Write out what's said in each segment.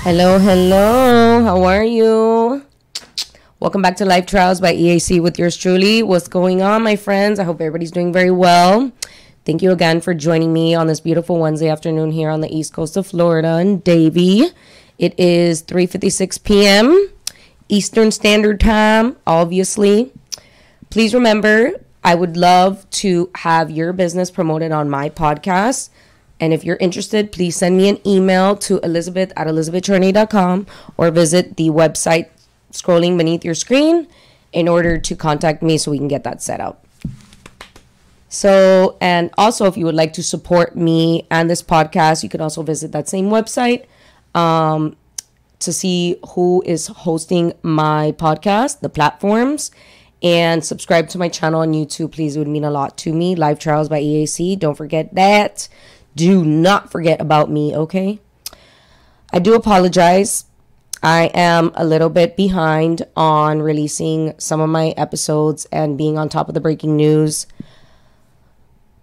Hello, hello. How are you? Welcome back to Life Trials by EAC with yours truly. What's going on, my friends? I hope everybody's doing very well. Thank you again for joining me on this beautiful Wednesday afternoon here on the east coast of Florida in Davie. It is 3:56 p.m. Eastern Standard Time, obviously. Please remember, I would love to have your business promoted on my podcast. And if you're interested, please send me an email to elizabeth@elizabethcherney.com or visit the website scrolling beneath your screen in order to contact me so we can get that set up. So, and also if you would like to support me and this podcast, you can also visit that same website to see who is hosting my podcast, the platforms, and subscribe to my channel on YouTube. Please, it would mean a lot to me. Life Trials by EAC. Don't forget that. Do not forget about me, okay? I do apologize. I am a little bit behind on releasing some of my episodes and being on top of the breaking news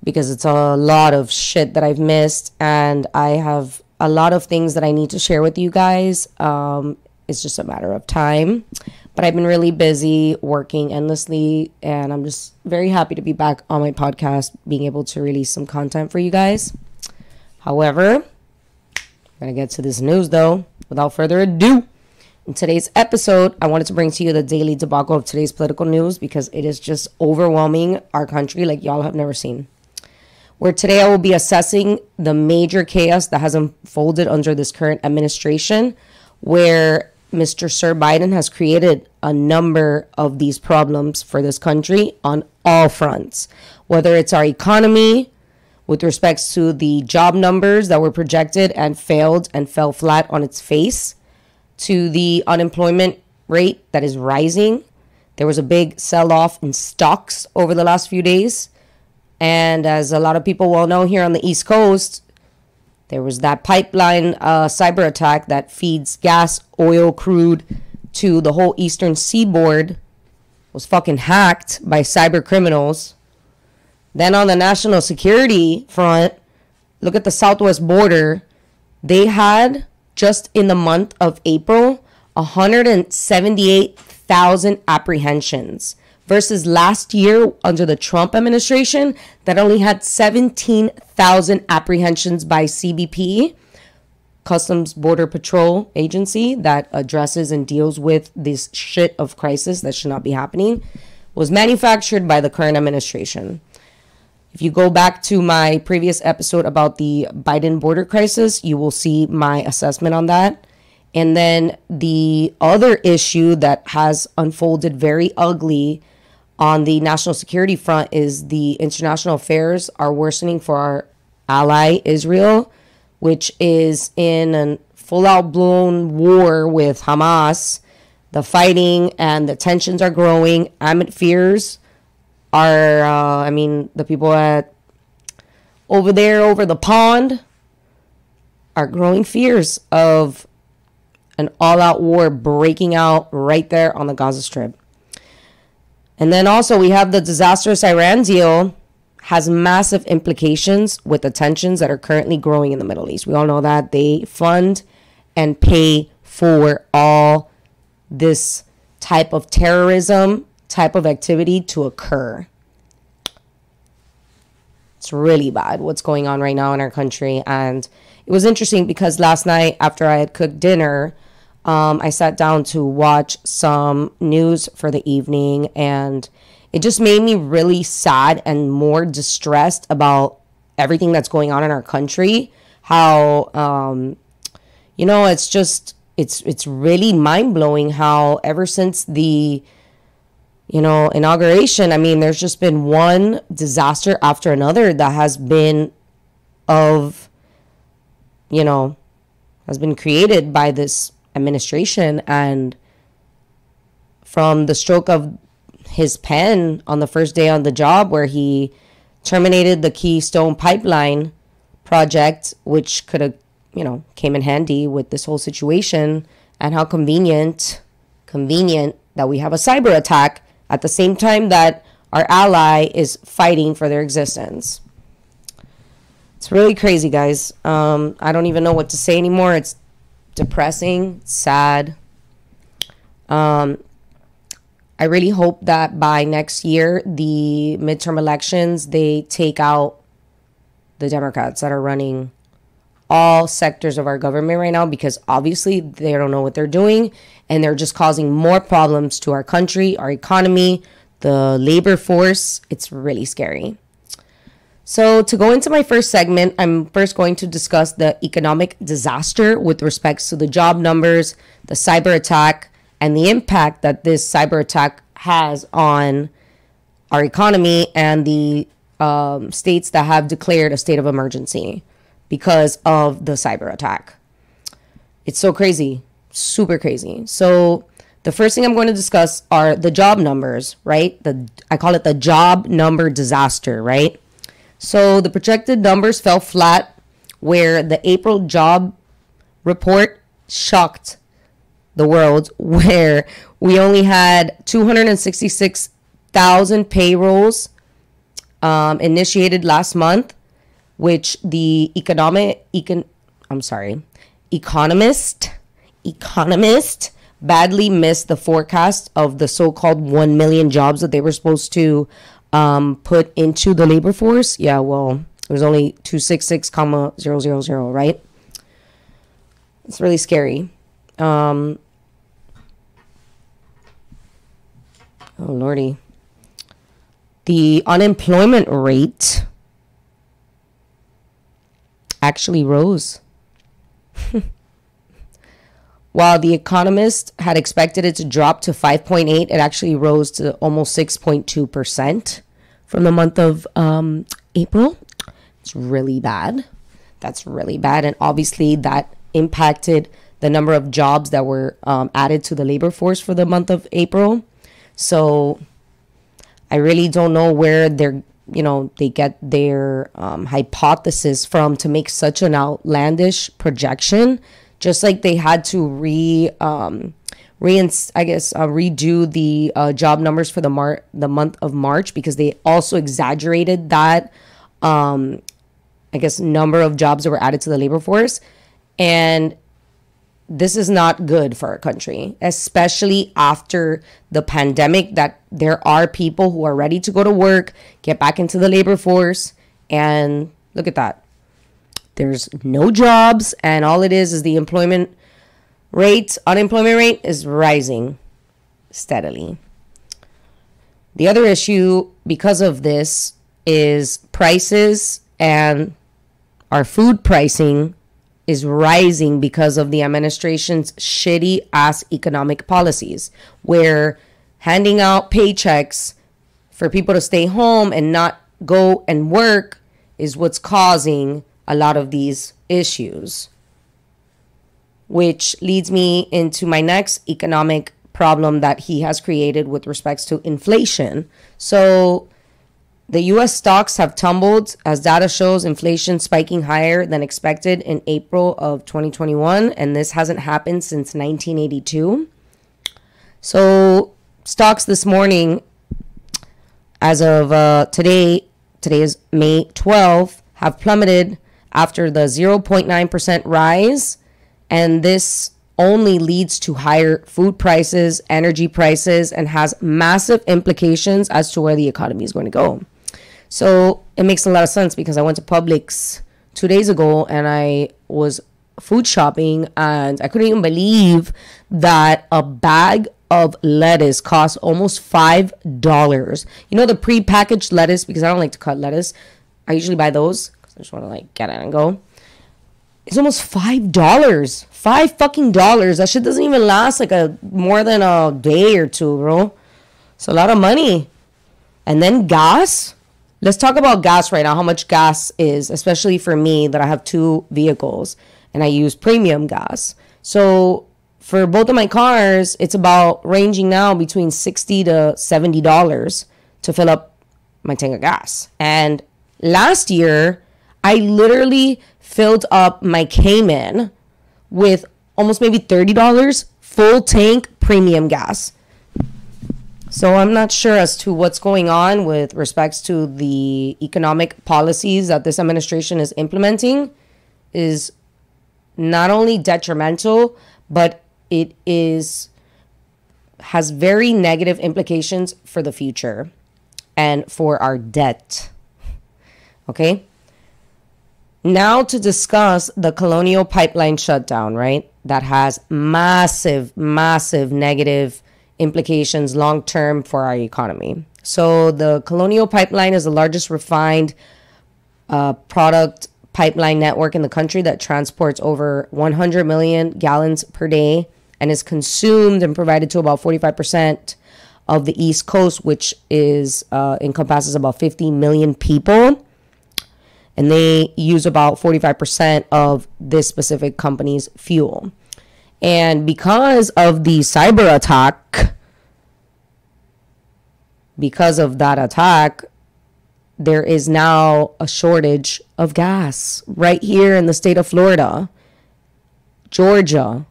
because it's a lot of shit that I've missed, and I have a lot of things that I need to share with you guys. It's just a matter of time. But I've been really busy working endlessly, and I'm just very happy to be back on my podcast, being able to release some content for you guys. However, I'm going to get to this news, though, without further ado. In today's episode, I wanted to bring to you the daily debacle of today's political news because it is just overwhelming our country like y'all have never seen. Where today I will be assessing the major chaos that has unfolded under this current administration, where Mr. Sir Biden has created a number of these problems for this country on all fronts, whether it's our economy, with respects to the job numbers that were projected and failed and fell flat on its face, to the unemployment rate that is rising. There was a big sell-off in stocks over the last few days. And as a lot of people well know here on the East Coast, there was that pipeline cyber attack that feeds gas, oil, crude to the whole eastern seaboard was fucking hacked by cyber criminals. Then on the national security front, look at the southwest border. They had, just in the month of April, 178,000 apprehensions versus last year under the Trump administration that only had 17,000 apprehensions by CBP, Customs Border Patrol Agency, that addresses and deals with this shit of crisis that should not be happening, was manufactured by the current administration. If you go back to my previous episode about the Biden border crisis, you will see my assessment on that. And then the other issue that has unfolded very ugly on the national security front is the international affairs are worsening for our ally, Israel, which is in a full-out blown war with Hamas. The fighting and the tensions are growing amid fears. The people over there, over the pond, are growing fears of an all-out war breaking out right there on the Gaza Strip. And then also we have the disastrous Iran deal has massive implications with the tensions that are currently growing in the Middle East. We all know that they fund and pay for all this type of terrorism, type of activity to occur. It's really bad what's going on right now in our country. And it was interesting because last night after I had cooked dinner, I sat down to watch some news for the evening, and it just made me really sad and more distressed about everything that's going on in our country. How, it's really mind-blowing how ever since the inauguration, there's just been one disaster after another that has been has been created by this administration. And from the stroke of his pen on the first day on the job, where he terminated the Keystone Pipeline project, which could have, came in handy with this whole situation, and how convenient that we have a cyber attack at the same time that our ally is fighting for their existence. It's really crazy, guys. I don't even know what to say anymore. It's depressing, sad. I really hope that by next year, the midterm elections, they take out the Democrats that are running all sectors of our government right now, because obviously they don't know what they're doing and they're just causing more problems to our country, our economy, the labor force. It's really scary. So to go into my first segment, I'm first going to discuss the economic disaster with respects to the job numbers, the cyber attack, and the impact that this cyber attack has on our economy and the states that have declared a state of emergency because of the cyber attack. It's so crazy, super crazy. So the first thing I'm going to discuss are the job numbers, right? I call it the job number disaster, right? So the projected numbers fell flat, where the April job report shocked the world, where we only had 266,000 payrolls initiated last month, which the economist badly missed the forecast of the so-called 1 million jobs that they were supposed to put into the labor force. Yeah, well, it was only 266,000, right? It's really scary. Oh, Lordy. The unemployment rate actually rose. While the economist had expected it to drop to 5.8, it actually rose to almost 6.2% from the month of April. It's really bad. That's really bad. And obviously that impacted the number of jobs that were added to the labor force for the month of April. So I really don't know where they get their hypothesis from to make such an outlandish projection. Just like they had to redo the job numbers for the month of March, because they also exaggerated that number of jobs that were added to the labor force. And this is not good for our country, especially after the pandemic, that there are people who are ready to go to work, get back into the labor force, and look at that. There's no jobs, and all it is the unemployment rate is rising steadily. The other issue because of this is prices, and our food pricing is rising because of the administration's shitty ass economic policies, where handing out paychecks for people to stay home and not go and work is what's causing a lot of these issues, which leads me into my next economic problem that he has created with respects to inflation. So the U.S. stocks have tumbled as data shows inflation spiking higher than expected in April of 2021, and this hasn't happened since 1982. So stocks this morning, as of today is May 12th, have plummeted after the 0.9% rise, and this only leads to higher food prices, energy prices, and has massive implications as to where the economy is going to go. So it makes a lot of sense, because I went to Publix 2 days ago and I was food shopping, and I couldn't even believe that a bag of lettuce costs almost $5. You know, the pre-packaged lettuce, because I don't like to cut lettuce. I usually buy those. I just want to get it and go. It's almost $5. $5 That shit doesn't even last more than a day or two, bro. It's a lot of money. And then gas. Let's talk about gas right now. How much gas is, especially for me that I have 2 vehicles and I use premium gas. So for both of my cars, it's about ranging now between $60 to $70 to fill up my tank of gas. And last year, I literally filled up my Cayman with almost maybe $30 full tank premium gas. So I'm not sure as to what's going on with respects to the economic policies that this administration is implementing. Is not only detrimental, but it has very negative implications for the future and for our debt. Okay? Now to discuss the Colonial Pipeline shutdown, right? That has massive, massive negative implications long-term for our economy. So the Colonial Pipeline is the largest refined product pipeline network in the country that transports over 100 million gallons per day and is consumed and provided to about 45% of the East Coast, which is encompasses about 50 million people. And they use about 45% of this specific company's fuel. And because of the cyber attack, because of that attack, there is now a shortage of gas right here in the state of Florida, Georgia,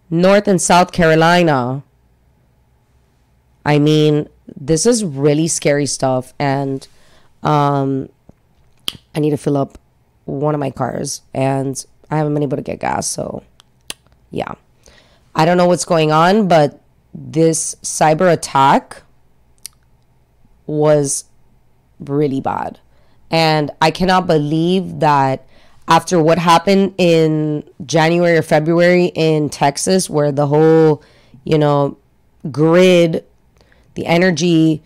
North and South Carolina. I mean, this is really scary stuff. And I need to fill up one of my cars and I haven't been able to get gas. So yeah, I don't know what's going on, but this cyber attack was really bad. And I cannot believe that after what happened in January or February in Texas, where the whole, grid, the energy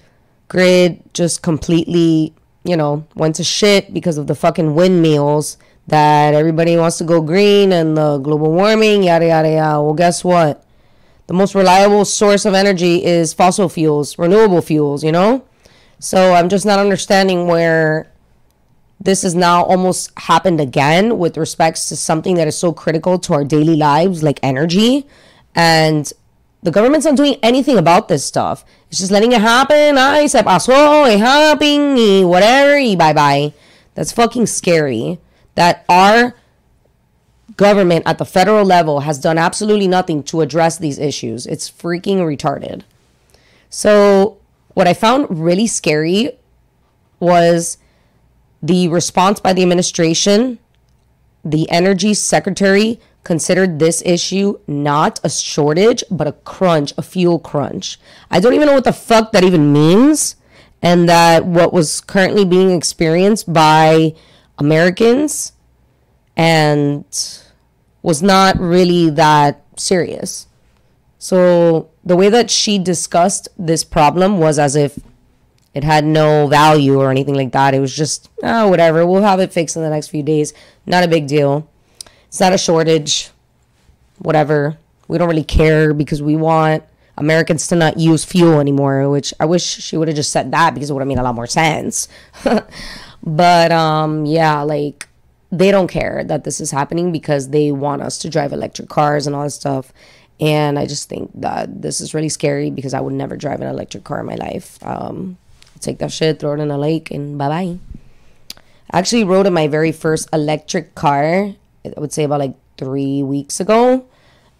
grid just completely, went to shit because of the fucking windmills, that everybody wants to go green and the global warming, yada, yada, yada. Well, guess what? The most reliable source of energy is fossil fuels, renewable fuels, So I'm just not understanding where this has now almost happened again with respects to something that is so critical to our daily lives, like energy. And the government's not doing anything about this stuff. It's just letting it happen. Ay, se pasó, it happened, y whatever, y bye-bye. That's fucking scary. That our government at the federal level has done absolutely nothing to address these issues. It's freaking retarded. So what I found really scary was the response by the administration. The energy secretary considered this issue not a shortage, but a crunch, a fuel crunch. I don't even know what the fuck that even means. And that what was currently being experienced by Americans and was not really that serious. So the way that she discussed this problem was as if it had no value or anything like that. It was just, whatever, we'll have it fixed in the next few days. Not a big deal. It's not a shortage. Whatever. We don't really care because we want Americans to not use fuel anymore, which I wish she would have just said that because it would have made a lot more sense. But yeah, like they don't care that this is happening because they want us to drive electric cars and all this stuff. And I just think that this is really scary because I would never drive an electric car in my life. Take that shit, throw it in a lake, and bye-bye. I actually rode in my very first electric car, I would say about like 3 weeks ago,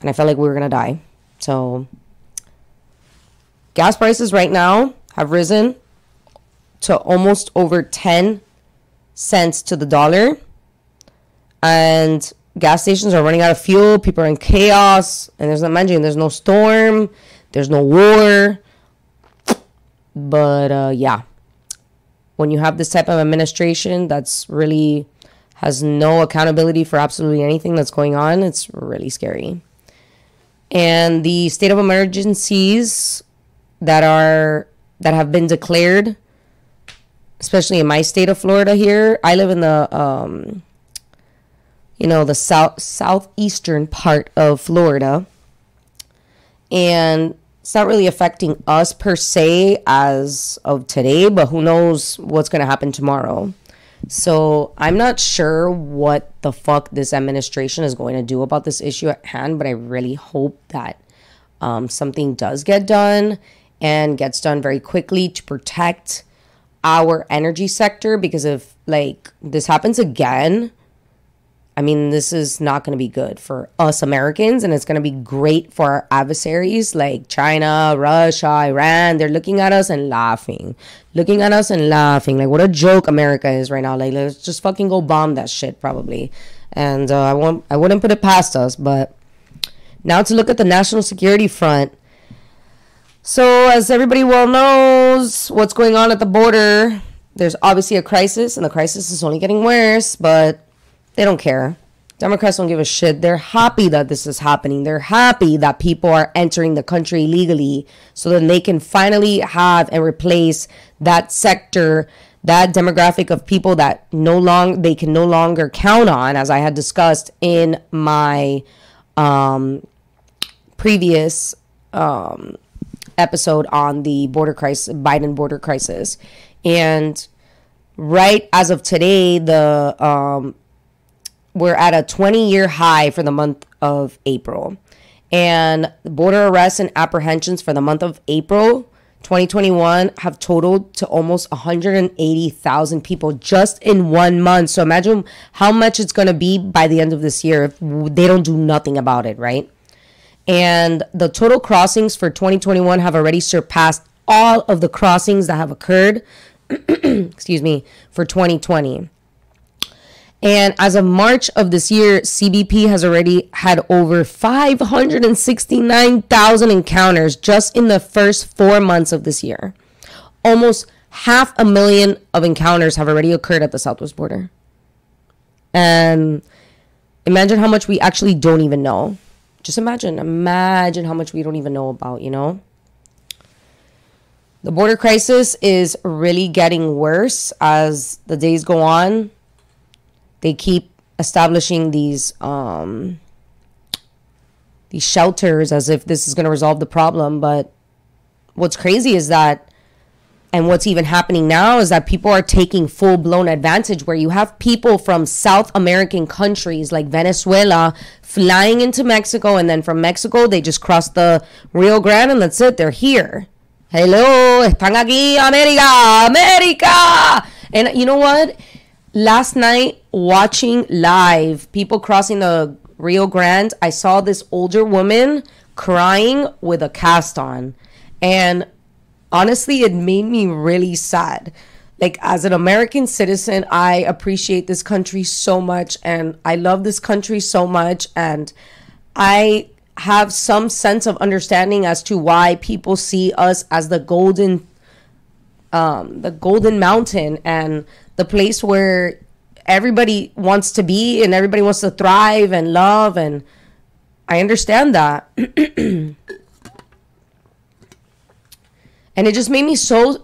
and I felt like we were going to die. So gas prices right now have risen to almost over 10 cents to the dollar. And gas stations are running out of fuel. People are in chaos. And there's no storm. There's no war. But yeah, when you have this type of administration that's really has no accountability for absolutely anything that's going on, it's really scary. And the state of emergencies that have been declared, especially in my state of Florida here, I live in the the southeastern part of Florida, and it's not really affecting us per se as of today, but who knows what's going to happen tomorrow. So I'm not sure what the fuck this administration is going to do about this issue at hand, but I really hope that something does get done and gets done very quickly to protect our energy sector, because if like this happens again, I mean, this is not going to be good for us Americans, and it's going to be great for our adversaries like China, Russia, Iran. They're looking at us and laughing. Looking at us and laughing. Like, what a joke America is right now. Like, let's just fucking go bomb that shit, probably. And I wouldn't put it past us. But now to look at the national security front. So, as everybody well knows, what's going on at the border, there's obviously a crisis, and the crisis is only getting worse, but they don't care. Democrats don't give a shit. They're happy that this is happening. They're happy that people are entering the country illegally so then they can finally have and replace that sector, that demographic of people that they can no longer count on, as I had discussed in my previous episode on the border crisis, Biden border crisis. And right as of today, we're at a 20-year high for the month of April. And border arrests and apprehensions for the month of April 2021 have totaled to almost 180,000 people just in 1 month. So imagine how much it's going to be by the end of this year if they don't do nothing about it, right? And the total crossings for 2021 have already surpassed all of the crossings that have occurred, excuse me, for 2020. And as of March of this year, CBP has already had over 569,000 encounters just in the first 4 months of this year. Almost 500,000 of encounters have already occurred at the southwest border. And imagine how much we actually don't even know. Just imagine how much we don't even know about, you know? The border crisis is really getting worse as the days go on. They keep establishing these shelters as if this is going to resolve the problem. But what's crazy is that, and what's even happening now, is that people are taking full-blown advantage, where you have people from South American countries like Venezuela flying into Mexico, and then from Mexico they just cross the Rio Grande and that's it. They're here. Hello, están aquí, America. And you know what? Last night, watching live people crossing the Rio Grande, I saw this older woman crying with a cast on. And honestly, it made me really sad. Like, as an American citizen, I appreciate this country so much, and I love this country so much, and I have some sense of understanding as to why people see us as the golden mountain and the place where everybody wants to be and everybody wants to thrive and love, and I understand that. And it just made me so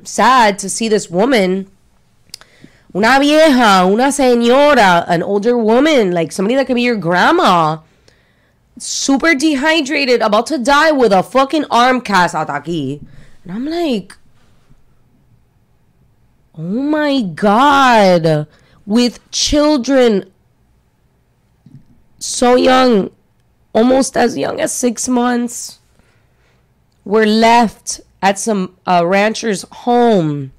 sad to see this woman, una vieja, una señora, an older woman, like somebody that could be your grandma, super dehydrated, about to die with a fucking arm cast out aquí. And I'm like, oh my God, with children so young, almost as young as 6 months, were left at some rancher's home.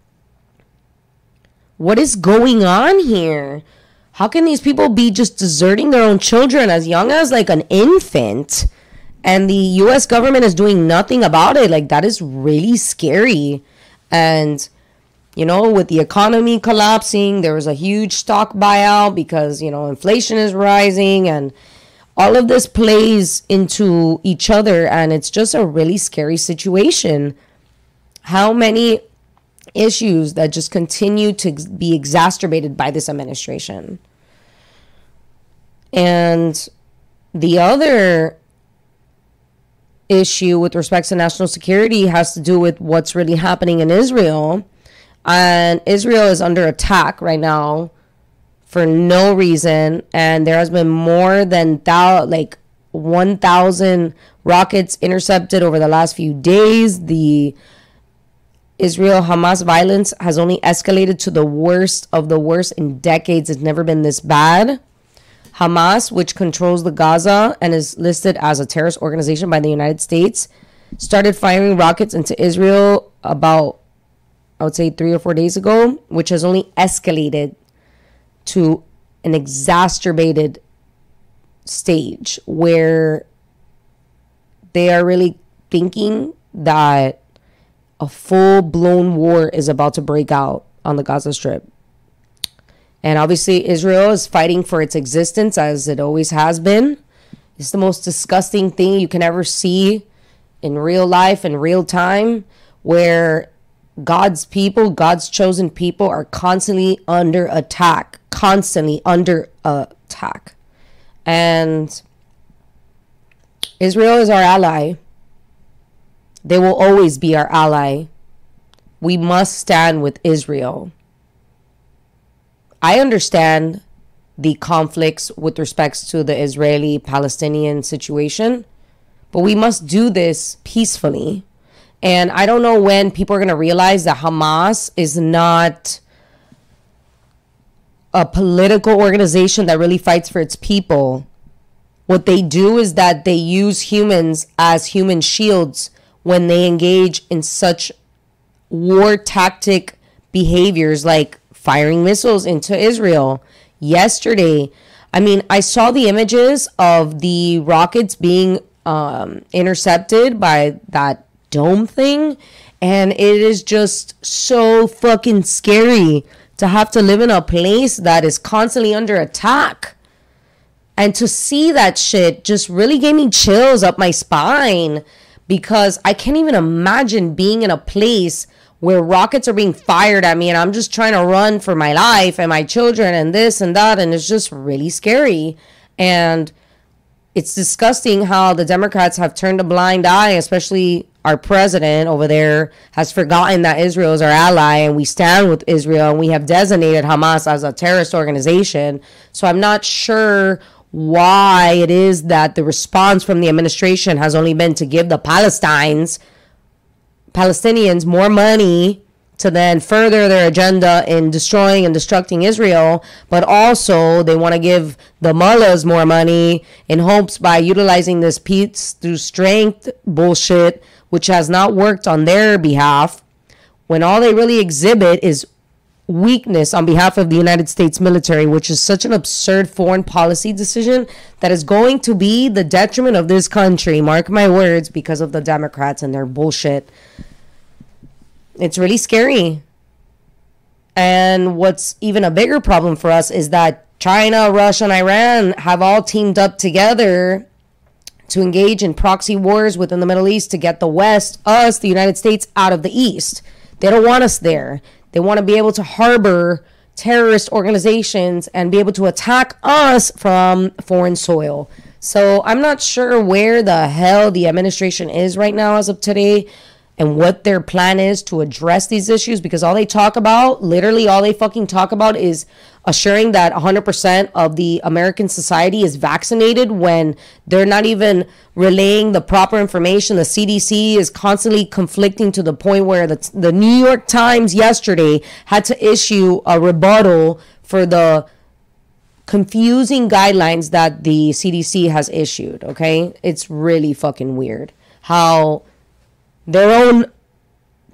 What is going on here? How can these people be just deserting their own children as young as like an infant, and the U.S. government is doing nothing about it? Like, that is really scary. And you know, with the economy collapsing, there was a huge stock buyout because, you know, inflation is rising, and all of this plays into each other, and it's just a really scary situation. How many issues that just continue to be exacerbated by this administration. And the other issue with respect to national security has to do with what's really happening in Israel. And Israel is under attack right now for no reason. And there has been more than 1,000 rockets intercepted over the last few days. The Israel-Hamas violence has only escalated to the worst of the worst in decades. It's never been this bad. Hamas, which controls the Gaza and is listed as a terrorist organization by the United States, started firing rockets into Israel about, I would say, 3 or 4 days ago, which has only escalated to an exacerbated stage where they are really thinking that a full-blown war is about to break out on the Gaza Strip. And obviously Israel is fighting for its existence, as it always has been. It's the most disgusting thing you can ever see in real life, in real time, where God's people, God's chosen people, are constantly under attack. And Israel is our ally. They will always be our ally. We must stand with Israel. I understand the conflicts with respects to the Israeli-Palestinian situation, but we must do this peacefully. And I don't know when people are going to realize that Hamas is not a political organization that really fights for its people. What they do is that they use humans as human shields when they engage in such war tactic behaviors like firing missiles into Israel. Yesterday, I mean, I saw the images of the rockets being intercepted by that dome thing, and it is just so fucking scary to have to live in a place that is constantly under attack. And to see that shit just really gave me chills up my spine, because I can't even imagine being in a place where rockets are being fired at me and I'm just trying to run for my life and my children and this and that, and it's just really scary. And it's disgusting how the Democrats have turned a blind eye, especially our president over there has forgotten that Israel is our ally and we stand with Israel, and we have designated Hamas as a terrorist organization. So I'm not sure why it is that the response from the administration has only been to give the Palestinians more money to then further their agenda in destroying and destructing Israel, but also they want to give the mullahs more money in hopes by utilizing this peace through strength bullshit, which has not worked on their behalf, when all they really exhibit is weakness on behalf of the United States military, which is such an absurd foreign policy decision that is going to be the detriment of this country, mark my words, because of the Democrats and their bullshit. It's really scary. And what's even a bigger problem for us is that China, Russia, and Iran have all teamed up together to engage in proxy wars within the Middle East to get the West, us, the United States, out of the East. They don't want us there. They want to be able to harbor terrorist organizations and be able to attack us from foreign soil. So I'm not sure where the hell the administration is right now as of today and what their plan is to address these issues, because all they talk about, literally all they fucking talk about, is assuring that 100% of the American society is vaccinated, when they're not even relaying the proper information. The CDC is constantly conflicting to the point where the New York Times yesterday had to issue a rebuttal for the confusing guidelines that the CDC has issued, okay? It's really fucking weird how their own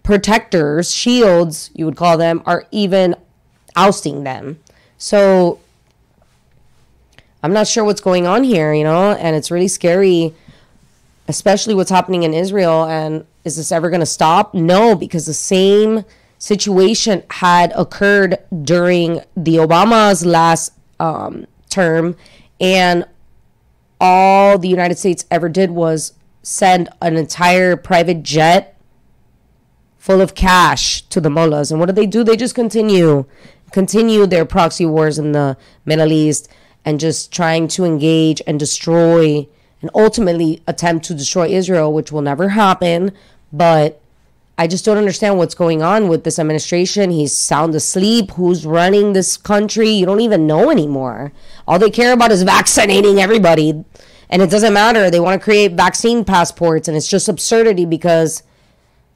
protectors, shields, you would call them, are even ousting them. So I'm not sure what's going on here, you know, and it's really scary, especially what's happening in Israel. And is this ever going to stop? No, because the same situation had occurred during the Obama's last term, and all the United States ever did was send an entire private jet full of cash to the mullahs. And what do? They just continue their proxy wars in the Middle East and just trying to engage and destroy and ultimately attempt to destroy Israel, which will never happen. But I just don't understand what's going on with this administration. He's sound asleep. Who's running this country? You don't even know anymore. All they care about is vaccinating everybody. And it doesn't matter. They want to create vaccine passports. And it's just absurdity, because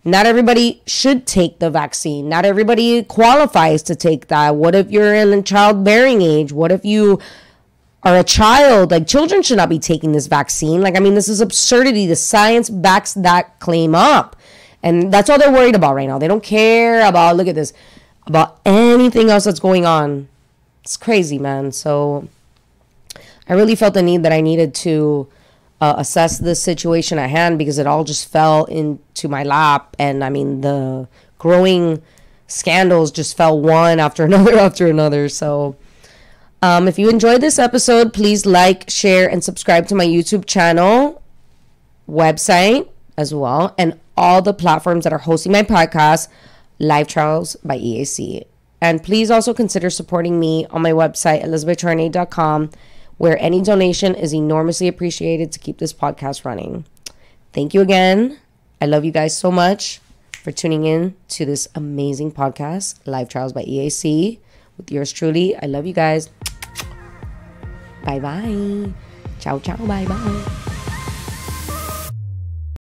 not everybody should take the vaccine. Not everybody qualifies to take that. What if you're in childbearing age? What if you are a child? Like, children should not be taking this vaccine. Like, I mean, this is absurdity. The science backs that claim up. And that's all they're worried about right now. They don't care about, look at this, about anything else that's going on. It's crazy, man. So I really felt the need that I needed to assess the situation at hand, because it all just fell into my lap. And I mean, the growing scandals just fell one after another after another. So if you enjoyed this episode, please like, share, and subscribe to my YouTube channel, website as well, and all the platforms that are hosting my podcast, Live Trials by EAC. And please also consider supporting me on my website, elizabethcharnay.com, where any donation is enormously appreciated to keep this podcast running. Thank you again. I love you guys so much for tuning in to this amazing podcast, Live Trials by EAC, with yours truly. I love you guys. Bye-bye. Ciao, ciao, bye-bye.